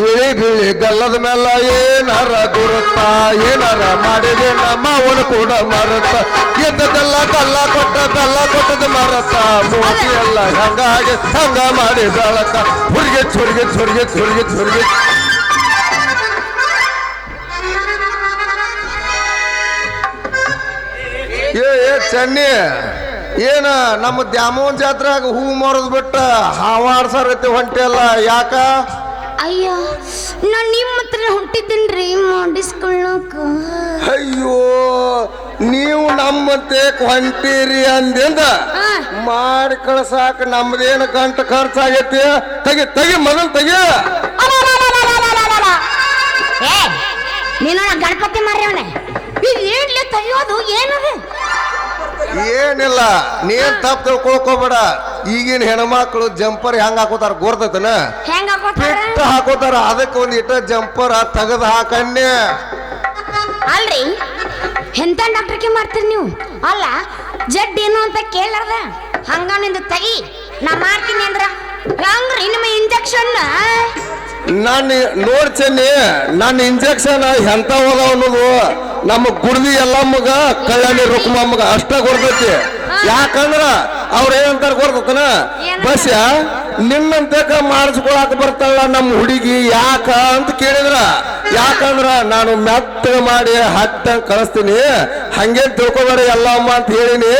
ಬಿಳಿ ಬಿಳಿ ಗಲ್ಲದ ಮೇಲ ಏನಾರ ಗುರುತ ಏನಾರ ಮಾಡಿದೆ ನಮ್ಮ ಅವನು ಕೂಡ ಮರತ ಎದ್ದದೆಲ್ಲ ಕಲ್ಲ ಕೊಟ್ಟದ ಮರತ ಮೋದಿ ಎಲ್ಲ ಹಂಗಾಗಿ ಹಂಗ ಮಾಡಿ ಬೆಳಕ ಹುಡುಗಿ ಚುರ್ಗಿ ಏ ಚೆನ್ನಿ ಏನ ನಮ್ಮ ದ್ಯಾಮೋನ್ ಜಾತ್ರೆಯಾಗ ಹೂ ಮಾರೋದ್ ಬಿಟ್ಟ ಹಾವಾಡ್ಸರೈತಿ ಹೊಂಟೆಲ್ಲ ಯಾಕ? ಅಯ್ಯ ನಾನು ನಿಮ್ಮ ಹತ್ರ ಹೊಂಟಿದ್ದೇನ್ರಿ ಮಾಡಿಸ್ಕೊಳ್ಳೋಕ. ಅಯ್ಯೋ ನೀವು ನಮ್ಮಂತೆ ಹೊಂಟೀರಿ ಅಂದಿಂದ ಮಾಡಿ ಕಳ್ಸಾಕ ನಮ್ದೇನು ಗಂಟು ಖರ್ಚಾಗೈತಿ. ತೆಗಿ ಮೊದಲು ತೆಗಿ. ನೀನು ಗಣಪತಿ ಮಾರ್ಯವನೆ ಏನ್ಲಿ ತೆಗಿಯೋದು ಏನದು? ಏನಿಲ್ಲ ನೀನ್ ತಪ್ಪು ತಿಳ್ಕೊಳ್ಕೋಬೇಡ. ಈಗಿನ ಹೆಣ್ಮಕ್ಳು ಜಂಪರ್ ಹೆಂಗ್ ಹಾಕೋತಾರ ಗೊರ್ತೈತನ? ಬಿಟ್ಟು ಹಾಕೋತಾರ. ಅದಕ್ಕೆ ಒಂದ್ ಇಟ್ಟ ಜಂಪರ್ ತೆಗದ್ ಹಾಕನ್ನೇ. ಅಲ್ರಿ ಎಂತ ಡಾಕ್ಟರ್ಗೆ ಮಾಡ್ತೀರಿ ನೀವು? ಅಲ್ಲ ಜಡ್ ಏನು ಅಂತ ಕೇಳಾರ್ದ ಹಂಗ ನಿಂದು ತೆಗಿ ನಾ ಮಾಡ್ತೀನಿ ಅಂದ್ರ ಹಂಗ್ರಿ ನಿಮ್ಮ ಇಂಜೆಕ್ಷನ್ ನಾನು ನೋಡ್ ಚೆನ್ನಿ ನನ್ನ ಇಂಜೆಕ್ಷನ್ ಎಂತ ಹೋದ ಅನ್ನೋದು ನಮ್ಮ ಗುಡ್ದಿ ಎಲ್ಲಮ್ಮಗ ಕಲ್ಯಾಣಿ ರುಕ್ಮಮ್ಮಗ ಅಷ್ಟ ಕೊಡ್ತೈತಿ. ಯಾಕಂದ್ರ ಅವ್ರ ಏನಂತಾರ ಗೊತ್ತನ ಬಸ್ಯ ನಿನ್ನಂತಕ ಮಾಡಿಸ್ಕೊಳಕ್ ಬರ್ತಾಳ ನಮ್ಮ ಹುಡುಗಿ ಯಾಕ ಅಂತ ಕೇಳಿದ್ರ ಯಾಕಂದ್ರ ನಾನು ಮೆತ್ತಗ ಮಾಡಿ ಹಟ್ಟಂಗ್ ಕಳಿಸ್ತೀನಿ ಹಂಗೆ ತಿಳ್ಕೊಬೇಡ ಎಲ್ಲಮ್ಮ ಅಂತ ಹೇಳಿನಿ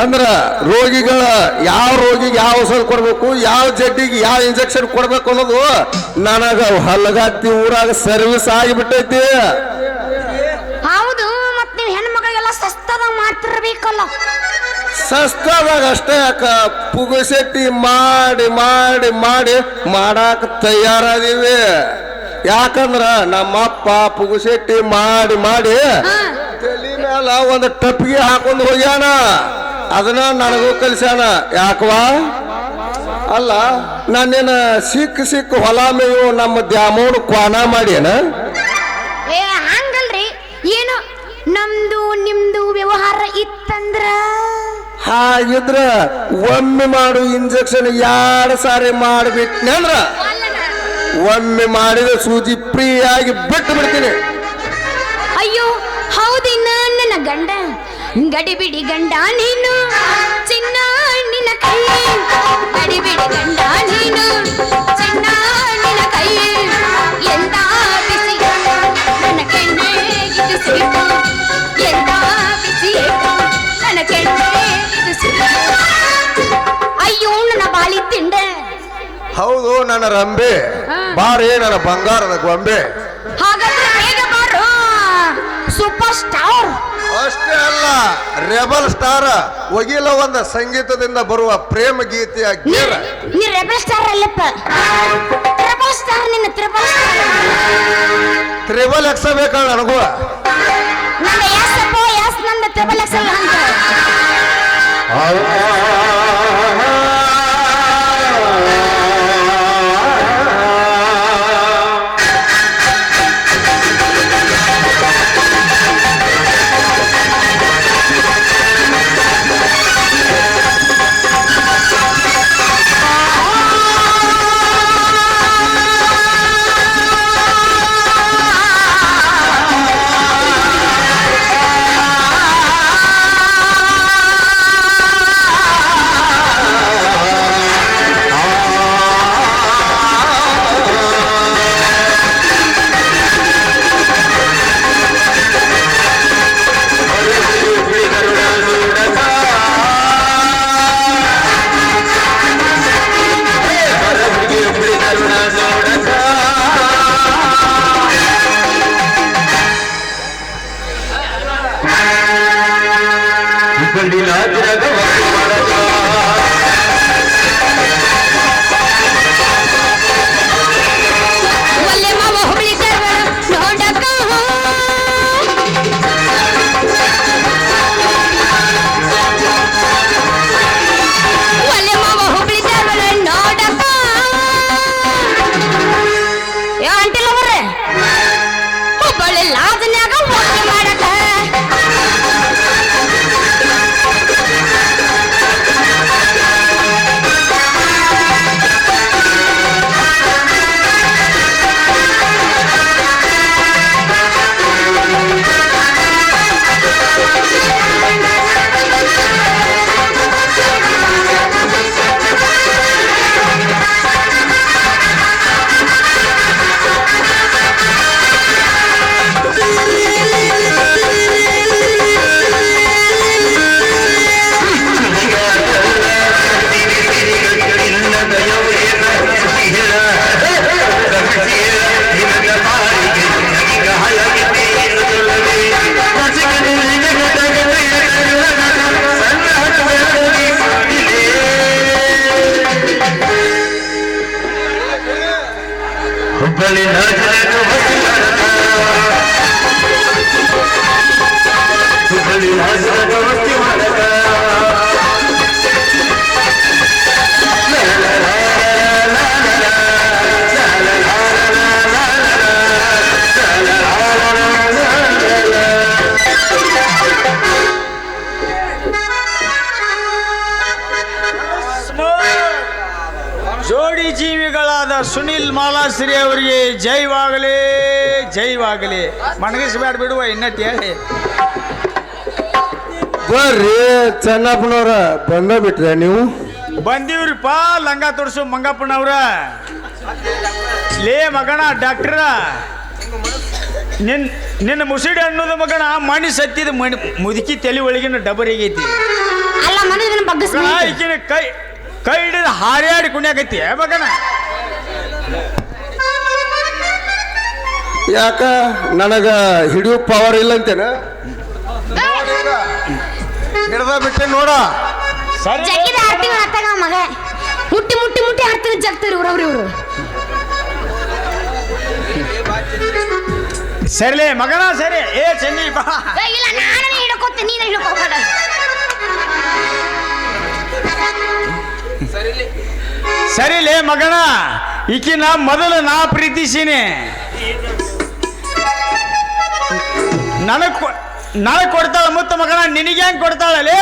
ಅಂದ್ರ ರೋಗಿಗಳ ಯಾವ ರೋಗಿಗೆ ಯಾವ ಔಷಧ ಕೊಡ್ಬೇಕು ಯಾವ ಜಡ್ಡಿಗೆ ಯಾವ ಇಂಜೆಕ್ಷನ್ ಕೊಡ್ಬೇಕು ಅನ್ನೋದು ನನಗ ಹಲ್ಲಗತ್ತಿ ಊರಾಗ ಸರ್ವಿಸ್ ಆಗಿಬಿಟ್ಟೈತಿ. ಹೌದು ಮತ್ ನೀವು ಹೆಣ್ಮಕ್ಳಿಗೆಲ್ಲ ಸಸ್ತದಾಗ ಮಾಡ್ತಿರ್ಬೇಕಲ್ಲ. ಸಸ್ತದಾಗ ಅಷ್ಟೇ ಯಾಕ ಪುಗಸೆಟ್ಟಿ ಮಾಡಿ ಮಾಡಿ ಮಾಡಿ ಮಾಡಾಕ ತಯಾರಾದೀವಿ. ಯಾಕಂದ್ರ ನಮ್ಮಪ್ಪ ಪುಗಸೆಟ್ಟಿ ಮಾಡಿ ಮಾಡಿ ತಲೆ ಮೇಲ ಒಂದು ಟಪ್ಪಿಗೆ ಹಾಕೊಂಡು ಹೋಗ್ಯಾನ. ಅದನ್ನ ನನಗೂ ಕಲಿಸ್ಯಾನ. ಯಾಕವಾ ಅಲ್ಲ ನಾನೇನ ಸಿಕ್ಕ ಹೊಲ ಮೇವು ನಮ್ಮ ದ್ಯಾಮೋಡ್ ಕ್ವಾನ ಮಾಡ್ಯಾನ. ಹಂಗಲ್ರಿ ಏನು ನಮ್ದು ನಿಮ್ದು ವ್ಯವಹಾರ ಇತ್ತಂದ್ರ ಹಾಗಿದ್ರ ಒಮ್ಮೆ ಮಾಡು ಇಂಜೆಕ್ಷನ್ 2 ಸಾರಿ ಮಾಡಿಬಿಟ್ನೆ ಅಂದ್ರ ಒಮ್ಮೆ ಮಾಡಿದ ಸೂಜಿ ಫ್ರೀ ಆಗಿ ಬಿಟ್ಟು ಬಿಡ್ತೀನಿ. ಅಯ್ಯೋ ಹೌದಿನ ನನ್ನ ಗಂಡ ಗಡಿಬಿಡಿ ಗಂಡ ನೀನು ಚಿನ್ನ ನಿನ್ನ ಕೈ ಗಡಿಬಿಡಿ ಗಂಡ ನೀನು ಚಿನ್ನ ನಿನ್ನ ಕೈ ಎಂದ ಬಿಸಿ ನನ್ನ ಕೆಣ್ಣೆ ಇದು ಸಿರಿಪು ಎಂದ ಬಿಸಿ ನನ್ನ ಕೆಣ್ಣೆ ಇದು ಸಿರಿಪು ಅಯ್ಯೋ ನನ್ನ ಬಾಳಿ ತಿಂಡೆ. ಹೌದು ನನ್ನ ರಂಬೆ ಬಾರೇ ನನ್ನ ಬಂಗಾರದ ಗೊಂಬೆ. ಹಾಗಾದ್ರೆ ಬೇಗ ಬಾರು ಸೂಪರ್ ಸ್ಟಾರ್. ಅಷ್ಟೇ ಅಲ್ಲ ರೆಬಲ್ ಸ್ಟಾರ್ ಒಗಿಲ ಒಂದು ಸಂಗೀತದಿಂದ ಬರುವ ಪ್ರೇಮ ಗೀತೆಯ ಗೀರ. ನೀ ರೆಬಲ್ ಸ್ಟಾರ್ ಅಲ್ಲಪ್ಪ ಟ್ರಿಬಲ್ ಸ್ಟಾರ್. ನಿನ್ನ ಟ್ರಿಬಲ್ ಸ್ಟಾರ್ ತ್ರಿಬಲ್ ಎಕ್ಸ್ ಬೇಕಲ್ಲ ನನಗೂ. ನನ್ನ ಯಾಸಪ್ಪ ಯಾಸ್ ನನ್ನ ಟ್ರಿಬಲ್ ಎಕ್ಸ್ ಅಲ್ಲ ಅಂತ. ಹುಬ್ಬಳ್ಳಿ ನಗರದ ಹೊಸಿ ಮರಕ ಹುಬ್ಬಳ್ಳಿ ನಗರದ ಹೊಸಿ ಮರಕ ಜೋಡಿ ಜೀವಿಗಳಾದ ಸುನಿಲ್ ಮಾಲಾಶ್ರೀ ಅವರಿಗೆ ಜೈವಾಗಲಿ ಜೈವಾಗಲಿ. ಮಣಗಿಸ್ಬೇಡ ಬಿಡುವ ಇನ್ನಟ್ಟು ಹೇಳಿ. ಬರ್ರಿ ಚೆನ್ನಪ್ಪನವ್ರ ಬಂದ ಬಿಟ್ರೆ ನೀವು ಬಂದೀವ್ರಿಪ್ಪ ಲಂಗ ತೋರ್ಸು ಮಂಗಪ್ಪನವ್ರ. ಲೇ ಮಗಣ ಡಾಕ್ಟ್ರ, ನಿನ್ನ ಮುಸುಡಿ ಅನ್ನೋದು ಮಗಣ ಮಣಿ ಸತ್ತಿದ ಮಣಿ ಮುದುಕಿ ತಲೆ ಒಳಗಿನ ಡಬರಿಗೈತಿ. ಅಲ್ಲ ಮನದಿನ ಬಗ್ಗಸ್ ಈಕಿನ ಕೈ ಕೈ ಹಿಡಿದು ಹಾರ್ಯಾಡಿ ಕುಣ್ಯಾಕೈತಿ ಮಗನ. ಯಾಕ ನನಗ ಹಿಡಿಯೋ ಪವರ್ ಇಲ್ಲ ಅಂತೇನ? ಹಿಡ್ದ ಬಿಟ್ಟೆ ನೋಡ. ಜಗ್ಗಿದ ಆರ್ತಿಗಳು ಅತ್ತಾಗ ಮಗ ಮುಟ್ಟಿ ಮುಟ್ಟಿ ಮುಟ್ಟಿ ಆಡ್ತಾರೆ ಜಗ್ತಾರೆ ಇವ್ರವ್ರು. ಸರಿಲೇ ಮಗನ ಸರಿ. ಏ ಚೆನ್ನಿ ಬಾ. ಇಲ್ಲ ನಾನು ಹಿಡ್ಕೋತೀನಿ, ನೀನು ಹಿಡ್ಕೋಬೇಡ. ಸರಿಲೇ ಮಗನ, ಈಕಿನ ಮೊದಲು ನಾ ಪ್ರೀತಿಸೀನಿ. ನನಗ್ ಕೊಡ್ತಾಳ ಮುತ್ತ ಮಗನ, ನಿನಗೆ ಹೆಂಗ್ ಕೊಡ್ತಾಳಲೇ?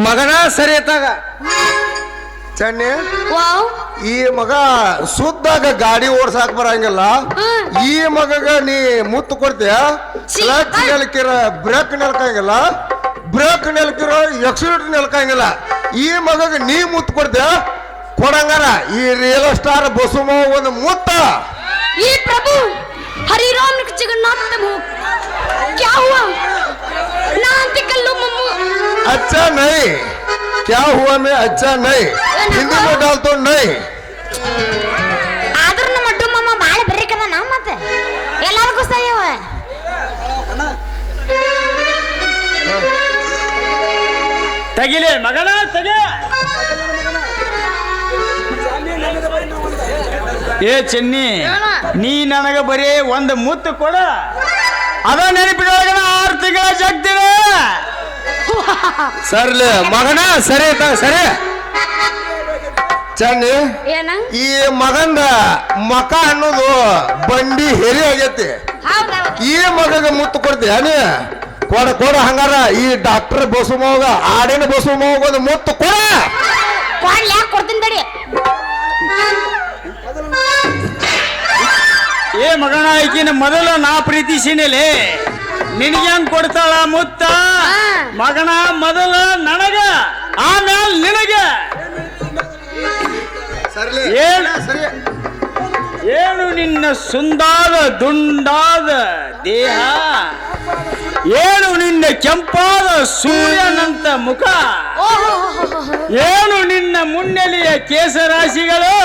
ಮಗನ ಸರಿ ಎತ್ತಾಗ ಚನ್ನಿ. ವಾವ್, ಈ ಮಗ ಸುದ್ದಾಗ ಗಾಡಿ ಓಡ್ಸಾಕ್ ಬರಂಗಿಲ್ಲ. ಈ ಮಗಗ ನೀ ಮುತ್ತು ಕೊಡ್ತೀಯ. ಕ್ಲಚ್ ನೆಲಕಿರ ಬ್ರೇಕ್ ನೆಲ್ಕಂಗಿಲ್ಲ, ಬ್ರೇಕ್ ನೆಲ್ಕಿರೋ ಎಕ್ಸಿಲೇಟರ್ ನೆಲ್ಕಂಗಿಲ್ಲ. ಈ ಮಗಗ ನೀ ಮುತ್ತು ಕೊಡ್ತೀಯ ಕೊಡಂಗಾರ. ಈ ರಿಯಲ್ ಸ್ಟಾರ್ ಬಸುಮ ಒಂದು ಮುತ್ತ. ಈ ಪ್ರಭು हरिराम जगन्नाथ प्रभु क्या हुआ ना कल्लू मम्मू अच्छा नहीं क्या हुआ मैं अच्छा नहीं हिंदी में डाल तो नहीं आदर ನಮ್ಮ ಅಡ್ಡು ಮಾಮ ಬಾಳ ಬರಿಕದ ನಾ ಮತ್ತೆ ಎಲ್ಲರಿಗೂ ಸರಿಯವ ತಗಿಲೆ ಮಗನ ತಗೆ. ಏ ಚೆನ್ನಿ, ನೀ ನನಗ ಬರೀ ಒಂದು ಮುತ್ತು ಕೊಡ, ಅದ ನೆನಪಿನೊಳಗನ 6 ತಿಂಗಳ ಜಗ್ದಿರ. ಸರ್ಲೆ ಮಗನ ಸರಿ ಸರಿ ಚನ್ನಿ. ಈ ಮಗಂದ ಮಕ ಅನ್ನೋದು ಬಂಡಿ ಹೆರಿ ಆಗೈತಿ. ಈ ಮಗಗ ಮುತ್ತು ಕೊಡ್ತೀಯ ನೀ? ಕೊಡ ಕೊಡ ಹಂಗಾರ. ಈ ಡಾಕ್ಟರ್ ಬಸುಮೋಗ ಆಡಿನ ಬಸುಮೋಗ ಒಂದು ಮುತ್ತು ಕೊಡ. ಕೊಡ್ತೀನಿ ತಡಿ. ಏ ಮಗನ, ಈಕಿನ ಮೊದಲು ನಾ ಪ್ರೀತಿಸಿನೇಲೆ, ನಿನಗೆ ಹೆಂಗ್ ಕೊಡ್ತಾಳ ಮುತ್ತ? ಮಗನ ಮೊದಲ ನನಗ, ಆಮೇಲೆ ನಿನಗೆ. ಏನು ನಿನ್ನ ಸುಂದಾದ ದುಂಡಾದ ದೇಹ, ಏನು ನಿನ್ನ ಕೆಂಪಾದ ಸೂರ್ಯನಂತ ಮುಖ, ಏನು ನಿನ್ನ ಮುನ್ನೆಲೆಯ ಕೇಸರಾಶಿಗಳು.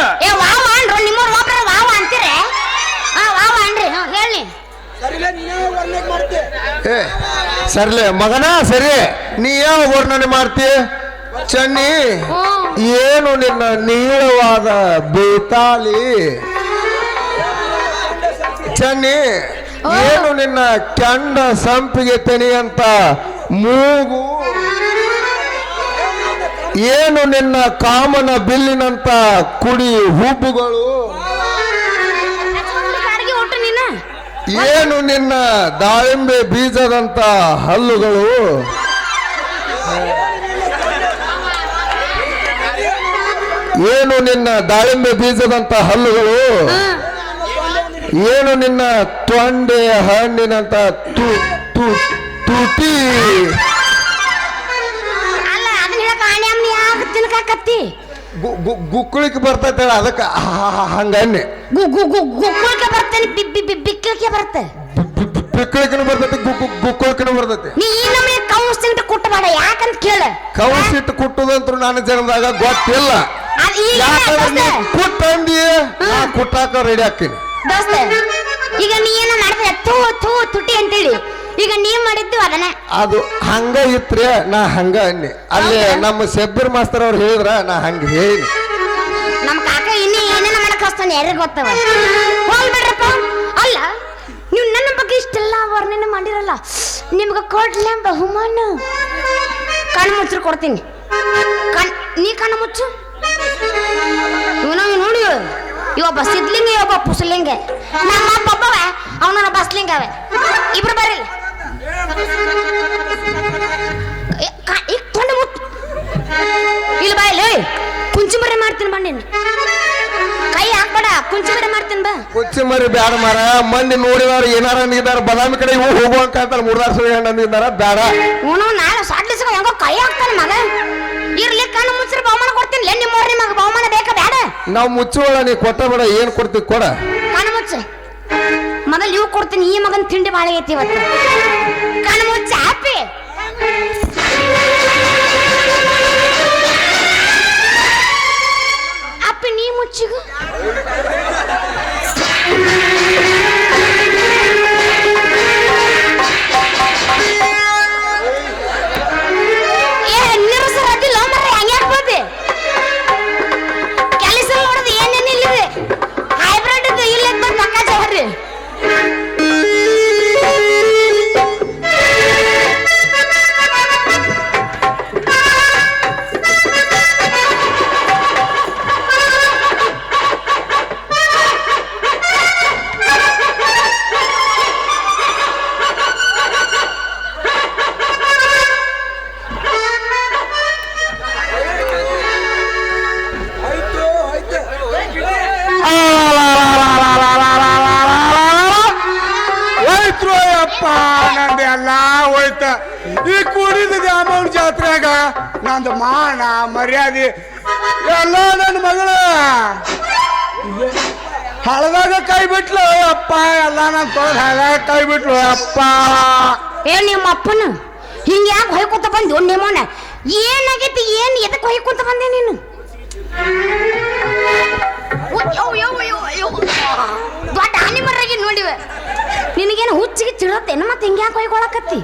ಸರ್ಲೆ ಮಗನ ಸರಿ. ನೀ ಯಾವ ವರ್ಣನೆ ಮಾಡ್ತಿ ಚನ್ನಿ? ಏನು ನಿನ್ನ ನೀಳವಾದ ಬೇತಾಲಿ ಚನ್ನಿ, ಏನು ನಿನ್ನ ಕೆಂಡ ಸಂಪಿಗೆ ತೆನೆಯಂತ ಮೂಗು, ಏನು ನಿನ್ನ ಕಾಮನ ಬಿಲ್ಲಿನಂತ ಕುಡಿ ಹುಬ್ಬುಗಳು, ಏನು ನಿನ್ನ ದಾಳಿಂಬೆ ಬೀಜದಂತ ಹಲ್ಲುಗಳು, ಏನು ನಿನ್ನ ದಾಳಿಂಬೆ ಬೀಜದಂತ ಹಲ್ಲುಗಳು, ಏನು ನಿನ್ನ ತೊಂಡೆ ಹಣ್ಣಿನಂತ ತುಟಿ. ಗುಕ್ಕಳಿಗೆ ಬರ್ತೈತೆ ಅದಕ್ಕೆ ಹಂಗನ್ನೆ. ಬಿಕ್ಕಳಿಕೆ ಬರುತ್ತೆ, ಬಿಕ್ಕಳಿಕೆನು ಬರ್ತೈತಿ, ಗುಕ್ಕಳಿಕೆನು ಬರ್ತೈತಿ. ನೀ ನಮಗೆ ಕೌಸಿಟ್ಟು ಕುಟ್ಟಬೇಡ, ಯಾಕಂತ ಕೇಳ. ಕೌಸಿಟ್ಟು ಕುಟ್ಟುದಂತ್ರು ನನ್ನ ಜನದಾಗ ಗೊತ್ತಿಲ್ಲ. ಕುಟ್ಟಂದಿ ಕುಟ್ಟಾಕ ರೆಡಿ ಹಾಕಿನಿ. ಈಗ ನೀ ಏನ ಮಾಡಿದ್ರೆ ತುಟಿ ಅಂತೇಳಿ, ಈಗ ನೀವ್ ಮಾಡಿದ್ದು ಅದನ್ನ. ಅದು ಹಂಗ ಇತ್ರಿ, ನಾ ಹಂಗ ಅನ್ನಿ. ಅಲ್ಲಿ ನಮ್ಮ ಶಬ್ಬೀರ್ ಮಾಸ್ತರ್ ಅವ್ರು ಹೇಳಿದ್ರ ನಾ ಹಂಗ ಹೇಳಿ. ನಮ್ಮ ಕಾಕ ಇನ್ನೇ ಏನೇನ ಮಾಡಕ್ ಮಾಡ್ತಾನೆ ಯಾರಿಗೆ ಗೊತ್ತವ ಹೋಗ್ಬಿಡ್ರಪ್ಪ. ಅಲ್ಲ ನೀವು ನನ್ನ ಬಗ್ಗೆ ಇಷ್ಟೆಲ್ಲ ವರ್ಣನೆ ಮಾಡಿರಲ್ಲ, ನಿಮ್ಗೆ ಕೊಡ್ಲ ಬಹುಮಾನ. ಕಣ್ಣು ಮುಚ್ಚರು ಕೊಡ್ತೀನಿ. ನೀ ಕಣ್ಣು ಮುಚ್ಚು. ಇವನು ನೋಡಿ, ಇವೊಬ್ಬ ಸಿದ್ಲಿಂಗ, ಇವೊಬ್ಬ ಪುಸಲಿಂಗ. ನಮ್ಮ ಒಬ್ಬವ ಅವನ ಬಸ್ಲಿಂಗ ಅವೆ. ಇಬ್ರು ಬರಲ್ಲ. ಈಗ ತೊಂಡ ಮುತ್ತು ಇಲ್ಲಿ ಬಾಯಲ್ಲಿ ಕುಂಚಿ ಮರಿ ಮಾಡ್ತೀನಿ ಬಾ. ನೀನು ಕೈ ಹಾಕ್ಬೇಡ, ಕುಂಚಿ ಮರಿ ಮಾಡ್ತೀನಿ ಬಾ. ಕುಚ್ಚಿ ಮರಿ ಬ್ಯಾಡ ಮಾರ. ಮಂದಿ ನೋಡಿದಾರ ಏನಾರ ಅಂದಿದ್ದಾರೆ, ಬದಾಮಿ ಕಡೆ ಇವು ಹೋಗುವಂಕ ಅಂತಾರೆ. ಮೂರ್ದಾರ್ ಸುಳಿ ಹಣ್ಣು ಅಂದಿದ್ದಾರ ಬ್ಯಾಡ. ಇವನು ನಾಳೆ ಸಾಡ್ಲಿಸ್ಕೊ ಹೆಂಗೋ ಕೈ ಹಾಕ್ತಾನೆ ಮಗ. ಇರ್ಲಿ ಕಣ್ಣು ಮುಚ್ಚರಿ ಬಹುಮಾನ ಕೊಡ್ತೀನಿ. ನಿಮ್ಮವ್ರಿ ಮಗ ಬಹುಮಾನ ಬೇಕಾ ಬೇಡ? ನಾವು ಮುಚ್ಚೋಳ, ನೀ ಕೊಟ್ಟ ಬೇಡ. ಏನ್ ಕೊಡ್ತೀವಿ ಕೊಡ. ಕಣ್ಣು ಮುಚ್ಚ. ಮೊದಲು ಇವು ಕೊಡ್ತೀನಿ. ಈ ಮಗನ ತಿಂಡಿ ಬಾಳೆ ಐತಿ ಇವತ್ತು. ಕಣ್ಣು ಮುಚ್ಚ ಹ್ಯಾಪಿ. ಅಪ್ಪಿ ನೀ ಮುಚ್ಚಿಗ. ಕೆಲಸ ನೋಡೋದು ಏನೇನಿಲ್ಲಿದೆ. ಹೈಬ್ರಿಡ್ ಇಲ್ಲ ಪಕ್ಕ ಜವರ್ರಿ. ನಂದು ಎಲ್ಲ ಹೋಯ್ತ. ಈ ಕುಡಿದ ದ್ಯಾಮವ್ನ ಜಾತ್ರೆಗ ನಂದು ಮಾನ ಮರ್ಯಾದೆ ಎಲ್ಲ ನನ್ನ ಮಗಳ ಹಳದಾಗ ಕೈ ಬಿಟ್ಲು ಅಪ್ಪ. ಎಲ್ಲ ನನ್ನ ತೊಳೆದು ಹಳದಾಗ ಕೈ ಬಿಟ್ಲು ಅಪ್ಪ. ನಿಮ್ಮ ಅಪ್ಪನ ಹಿಂಗ ಯಾಕೆ ಹೊಯ್ಕೊತ ಬಂದು ನಿಮ್ಮನ? ಏನಾಗೈತಿ? ಏನ್ ಎದಕ್ಕೆ ಹೊಯ್ಕೊತ ಬಂದೆ ನೀನು? ದೊಡ್ಡ ಹಾನಿ ಮರ್ರಾಗಿ ನೋಡಿವೆ. ನಿನಗೇನು ಹುಚ್ಚಿಗೆ ಚಿಡತ್ತೇನು? ಮತ್ತೆ ಹಿಂಗ ಯಾಕೆ ಹೊಯ್ಕೊಳಕತ್ತಿ?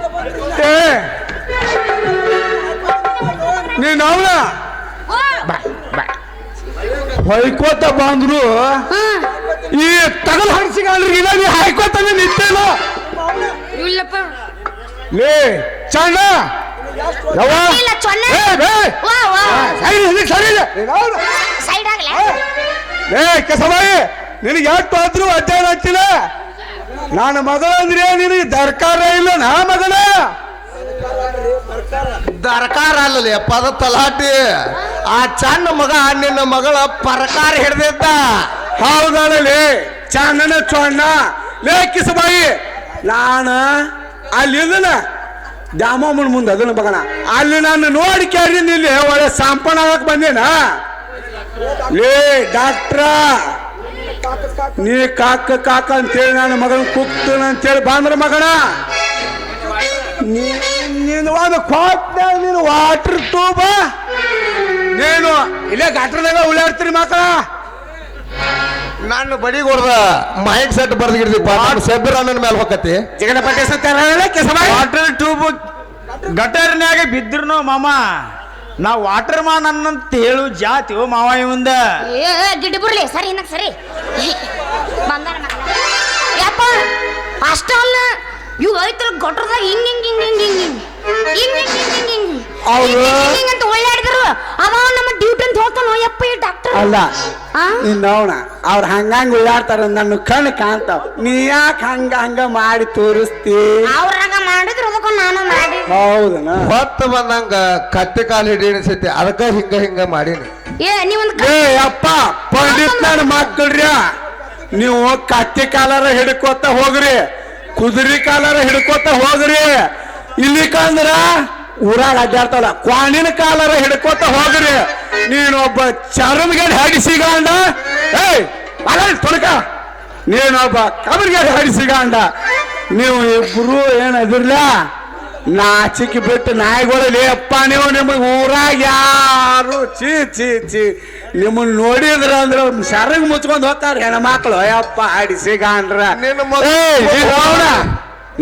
ನೀನು ಅವಳ ಹೊಯ್ಕೋತ ಬಂದ್ರು ಈ ತಗಲ್ ಹಣಸಿಗಾಳ್ರಿಗೆ ಇಲ್ಲ. ನೀ ಹಾಯ್ಕೋತಾನೆ ನಿಂತೇನ ಇಲ್ಲಪ್ಪ. ಲೇ ಚಣ್ಣ ಇಲ್ಲ ಚೊನ್ನ ಸೈಡ್ ಆಗಲ್ಲ. ಏ ಕೆಸಬಾಯಿ, ನಿನಗೆ ಎಷ್ಟು ಹೋದ್ರು ಅಧ್ಯಯನ ಹಚ್ಚಿಲ್ಲ. ನನ್ನ ಮಗಳ ಅಂದ್ರೆ ನಿನಗೆ ದರ್ಕಾರ ಇಲ್ಲ. ನಾ ಮಗನ ದರ್ಕಾರ ಅಲ್ಲಲ್ಲಿ ಪದ ತಲಾಟಿ. ಆ ಚಣ್ಣ ಮಗ ನಿನ್ನ ಮಗಳ ಪರಕಾರ ಹಿಡ್ದಿದ್ದ. ಹೌದಲ್ಲೇ ಚಣ್ಣನ ಚೊಣ್ಣ. ಲೇ ಕಿಸಬಾಯಿ, ನಾನು ಅಲ್ಲಿ ಇದನ ದ್ಯಾಮಮ್ಮನ ಮುಂದೆ ಅದನ್ನ ಮಗನ ಅಲ್ಲಿ ನಾನು ನೋಡಿ ಕೇಳಿ ಇಲ್ಲಿ ಒಳ್ಳೆ ಸಾಂಪಣ ಆಗಕ್ ಬಂದೇನ. ಲೇ ಡಾಕ್ಟ್ರ, ನೀ ಕಾಕ ಕಾಕ ಅಂತೇಳಿ ನನ್ನ ಮಗನ ಕುಕ್ತನ ಅಂತೇಳಿ ಬಂದ್ರ ಮಗನ ನೀನು ಒಂದು ಕೊಟ್ಟ ನೀನು ವಾಟರ್ ಟ್ಯೂಬ ನೀನು ಇಲ್ಲೇ ಗಾತ್ರದಾಗ ಉಳ್ಳಾಡ್ತೀರಿ ಮಕ್ಕಳ. ನಾನು ಬಡಿಗೆ ಹೊಡೆದ ಮೈಕ್ ಸೆಟ್ ಬರ್ದಿಡ್ತೀವಿ. ಸೆಬ್ಬರ ನನ್ನ ಮೇಲೆ ಹೋಗತಿ. ಜಗನ ಪಟ್ಟೆ ವಾಟರ್ ಟ್ಯೂಬ್ ಗಟರ್ನ್ಯಾಗ ಬಿದ್ದರು ಮಾಮ. ನಾ ವಾಟರ್ ಮ್ಯಾನ್ ಅನ್ನಂತ ಹೇಳು ಜಾತಿ ಮಾವ ಇವಂದ. ಗಿಡ ಬಿಡ್ಲಿ ಸರಿ ಏನಕ್ಕೆ ಸರಿ ಬಂದಾನ ಯಪ್ಪ. ಅಷ್ಟ ಅಲ್ಲ, ಇವು ಐತಲ್ ಗೊಟ್ರದಾಗ ಹಿಂಗ್ ಹಿಂಗ್ ಹಿಂಗ್ ಹಿಂಗ್ ಹಿಂಗ್ ಹಿಂಗ್ ಹಿಂಗ್ ಹಿಂಗ್ ಹಿಂಗ್ ಹಿಂಗ್ ಹಿಂಗ್ ಅಂತ ಒಳ್ಳಾಡಿದ್ರು. ಅವ ನಮ್ಮ ಡ್ಯೂಟಿ ಅಂತ ಹೋಗ್ತಾನ ಯಪ್ಪ ಈ ಡಾಕ್ಟರ್. ಅಲ್ಲ ನಿನ್ನವನ ಅವ್ರು ಹಂಗಂಗ ಉಳ್ಳಾಡ್ತಾರ. ನನ್ನ ಕಣ್ಣು ಕಾಣ್ತಾವ. ನೀ ಯಾಕೆ ಹಂಗ ಮಾಡಿ ತೋರಿಸ್ತಿ? ಅವ್ರಾಗ ಮಾಡಿದ್ರು ಅದಕ್ಕೂ ನಾನು ಮಾಡಿ. ಹೌದನ ಹೊತ್ತು ಬಂದಂಗ ಕತ್ತೆ ಕಾಲು ಹಿಡಿಸೈತಿ. ಅದಕ್ಕ ಹಿಂಗ ಮಾಡೀನಿ. ಏ ಅಪ್ಪ ಪಂಡಿತ್ ನನ್ನ ಮಕ್ಕಳ್ರಿ, ನೀವು ಕತ್ತಿ ಕಾಲಾರ ಹಿಡ್ಕೋತ ಹೋಗ್ರಿ, ಕುದುರೆ ಕಾಲಾರ ಹಿಡ್ಕೋತ ಹೋಗ್ರಿ. ಇಲ್ಲಿ ಕಂದ್ರ ಊರಾಗ ಅಡ್ಡಾಡ್ತಾಳ. ಕ್ವಾಣಿನ ಕಾಲಾರ ಹಿಡ್ಕೋತ ಹೋಗ್ರಿ. ನೀನೊಬ್ಬ ಚರಮ್ಗಡೆ ಹಡಿಸಿಗಂಡ. ಏಯ್ ತೊಡಕ, ನೀನೊಬ್ಬ ಕಬರ್ಗಡೆ ಹಡಿಸಿಗಂಡ. ನೀವು ಇಬ್ರು ಏನದಿರ್ಲ ನಾಚಿಕೆ ಬಿಟ್ಟು ನಾಯಿಗಳಲ್ಲಿ ಅಪ್ಪ. ನೀವು ನಿಮಗೆ ಊರಾಗ ಯಾರು ಚೀ ಚೀ ಚೀ ನಿಮ್ಮನ್ನ ನೋಡಿದ್ರ ಅಂದ್ರ ಸರಗ್ ಮುಚ್ಕೊಂಡ್ ಹೋಗ್ತಾರ ಹೆಣ್ಮಕ್ಳು. ಅಯ್ಯಪ್ಪ ಹಡಿಸಿಗಂಡ್ರ.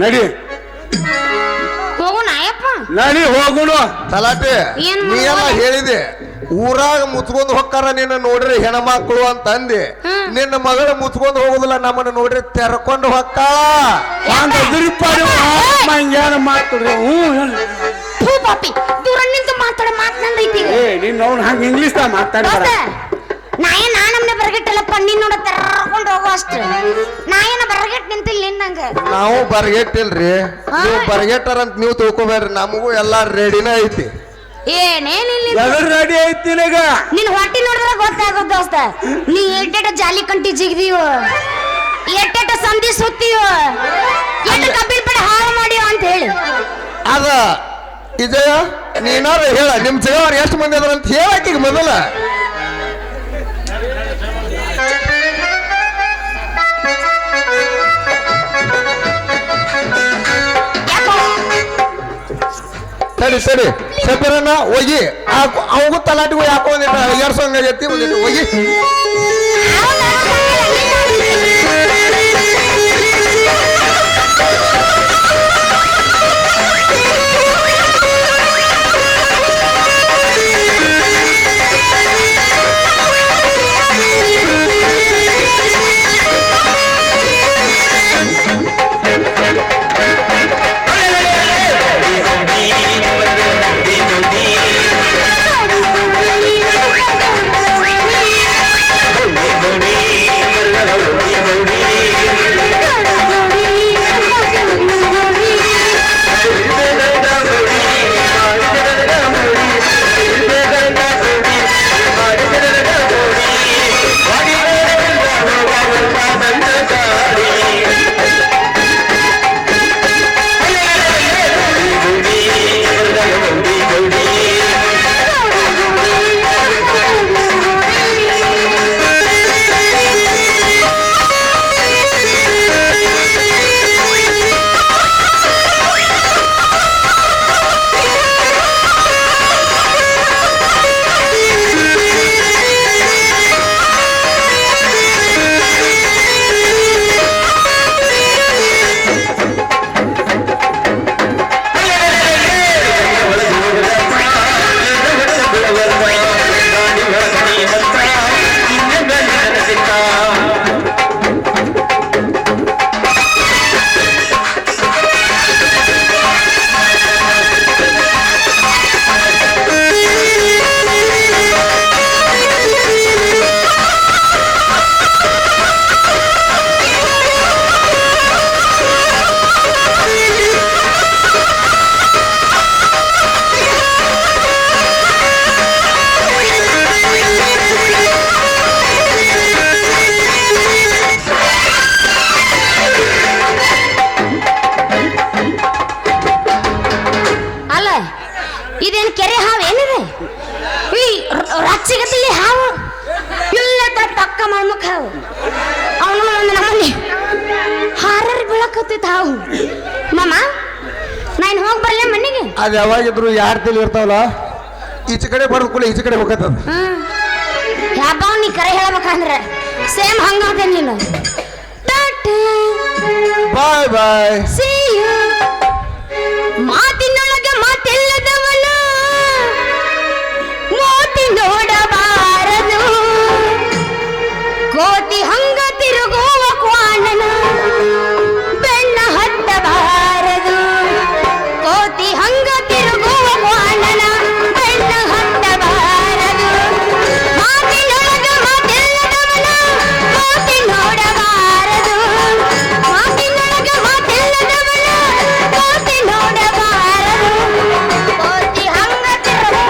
ನಡಿ ಹೋಗೋಣ ಅಯ್ಯಪ್ಪ. ನಡಿ ಹೋಗುನು. ತಲಾಟೆ ಏನ್ ನೀ ಎಲ್ಲ ಹೇಳಿದೆ ಊರಾಗ ಮುಚ್ಕೊಂಡು ಹೊಕ್ಕಾರ ನಿನ್ನ ನೋಡ್ರಿ ಹೆಣ್ಮಕ್ಳು ಅಂತ ಅಂದಿ. ನಿನ್ನ ಮಗಳು ಮುಚ್ಕೊಂಡು ಹೋಗುದಿಲ್ಲ, ನಮ್ಮನ್ನ ನೋಡ್ರಿ ತೆರ್ಕೊಂಡು ಹೊಕ್ಕಾಳ. ಹಂಗ ದುರಿಪಾಡಿ ಮಂಗ್ಯಾನ ಮಾತಾಡ್ರಿ. ಥೂ ಪಾಪಿ, ದೂರ ನಿಂತು ಮಾತಾಡೋ ಮಾತನಂದೈತಿ. ಏ ನೀನ್ ಅವ್ನ ಹಂಗ ಇಂಗ್ಲಿಷ್ ದಾಗ ಮಾತಾಡ್ತಾರ. ನಮ್ಮನೆ ಬರಗೆಟ್ಟಲ್ಲಪ್ಪ, ನೀನ್ ನೋಡ ತೆರ್ಕೊಂಡು ಹೋಗೋ ಅಷ್ಟು. ನಾಯೇನ ಬರಗೆಟ್ ನಿಂತಿಲ್ಲ ನಿನ್ನಂಗ. ನಾವು ಬರ್ಗೆಟ್ಟಿಲ್ರಿ, ನೀವು ಬರ್ಗೆಟ್ಟಾರಂತ ನೀವು ತಿಳ್ಕೊಬೇಡ್ರಿ. ನಮಗೂ ಎಲ್ಲಾ ರೆಡಿನ ಐತಿ. ಏನೇನಿಲ್ಲ, ಎದ್ರ ರೆಡಿ ಐತಿ ನಿನಗ? ನಿನ್ ಹೊಟ್ಟಿ ನೋಡಿದ್ರೆ ಗೊತ್ತಾಗೋದ್ ದೋಸ್ತ. ನೀ ಎಟ್ಟೆಟ ಜಾಲಿ ಕಂಟಿ ಜಿಗ್ದೀವ, ಎಟ್ಟೆಟ ಸಂಧಿ ಸುತ್ತೀವ, ಎಟ್ಟ ಕಬ್ಬಿನ ಪಡೆ ಹಾಳು ಮಾಡಿವ ಅಂತ ಹೇಳಿ. ಅದ ವಿಜಯ ನೀನಾರ ಹೇಳ, ನಿಮ್ ಜಗವ್ರು ಎಷ್ಟು ಮಂದಿ ಅದ್ರ ಅಂತ ಹೇಳಕ್ಕೀಗ ಮೊದಲ. ಸರಿ ಸರಿ ಸಬ್ಬರನ್ನ ಹೋಗಿ ಅವಗೂ ತಲಾಟಿಗೂ ಯಾಕೋ ಎರ್ಸಂಗೈತಿ ಒಂದಿಟ್ಟು ಹೋಗಿ. ಇದೇನು ಕೆರೆ ಹಾವು ಏನಿದೆ? ಈ ರಾಕ್ಷಿಗತಿಲಿ ಹಾವು ಇಲ್ಲ ಪಕ್ಕ ಮಳ್ಮಕ್ ಹಾವು. ಅವನು ನಮ್ಮಲ್ಲಿ ಹಾರರಿ ಬೀಳಕತ್ತಿತ್ತು ಹಾವು. ಮಾಮ ನಾನು ಹೋಗಿ ಬರಲೇ ಮನೆಗೆ. ಅದು ಯಾವಾಗಿದ್ರು ಯಾರ ತಿಳಿ ಇರ್ತಾವಲ್ಲ, ಈಚೆ ಕಡೆ ಬರೋದು ಕೂಡ ಈಚೆ ಕಡೆ ಹೋಗತ್ತದ. ಯಾಬಾವ್ ನೀ ಕರೆ ಹೇಳ್ಬೇಕಂದ್ರೆ ಸೇಮ್ ಹಂಗಾದೆ ನೀನು. ಬಾಯ್ ಬಾಯ್. ಮಾತಿನೊಳಗೆ ಮಾತಿಲ್ಲದವನ ಮೋತಿ ನೋಡಬಾರದು, ಕೋತಿ ಹಂಗ ತಿರುಗುವ ಕ್ವಾಣನ ಬೆಣ್ಣ ಹತ್ತಬಾರದು, ಕೋತಿ ಹಂಗ ತಿರುಗುವ ಕ್ವಾಣನ ಬೆಣ್ಣ ಹತ್ತಬಾರದು. ಮಾತಿನೊಳಗೆ ಮಾತಿಲ್ಲದವನ ಮೋತಿ ನೋಡಬಾರದು, ಮಾತಿನೊಳಗೆ ಮಾತಿಲ್ಲದವನ ಮೋತಿ ನೋಡಬಾರದು, ಕೋತಿ ಹಂಗ ತಿರುಗುವ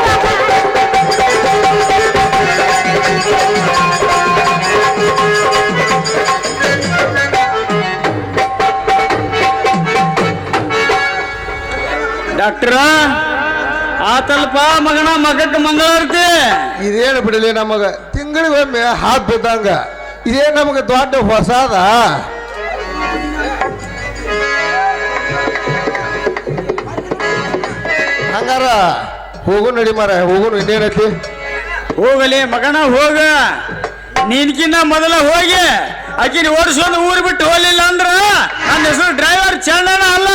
ಡಾಕ್ಟ್ರ ಆತಲ್ಪ ಮಗನ ಮಗಕ್ಕೆ ಮಂಗಳಾರತಿ. ಇದೇನು ಬಿಡಲಿ, ನಮಗ ತಿಂಗಳಿಗೊಮ್ಮೆ ಹಾತ್ ಬಿದ್ದಂಗ ಇದೇ ನಮಗೆ ದೊಡ್ಡ ಹೊಸಾದ. ಹಂಗಾರ ಹೋಗು ನಡಿ ಮಾರ, ಹೋಗು. ಇನ್ನೇನೈತಿ? ಹೋಗಲಿ ಮಗನ ಹೋಗ. ನೀನ್ಕಿನ್ನ ಮೊದಲ ಹೋಗಿ ಆಕಿನ ಓಡಿಸ್ಕೊಂಡು ಊರು ಬಿಟ್ಟು ಹೋಗ್ಲಿಲ್ಲ ಅಂದ್ರ ನನ್ನ ಹೆಸರು ಡ್ರೈವರ್ ಚಂದನ ಅಲ್ಲ.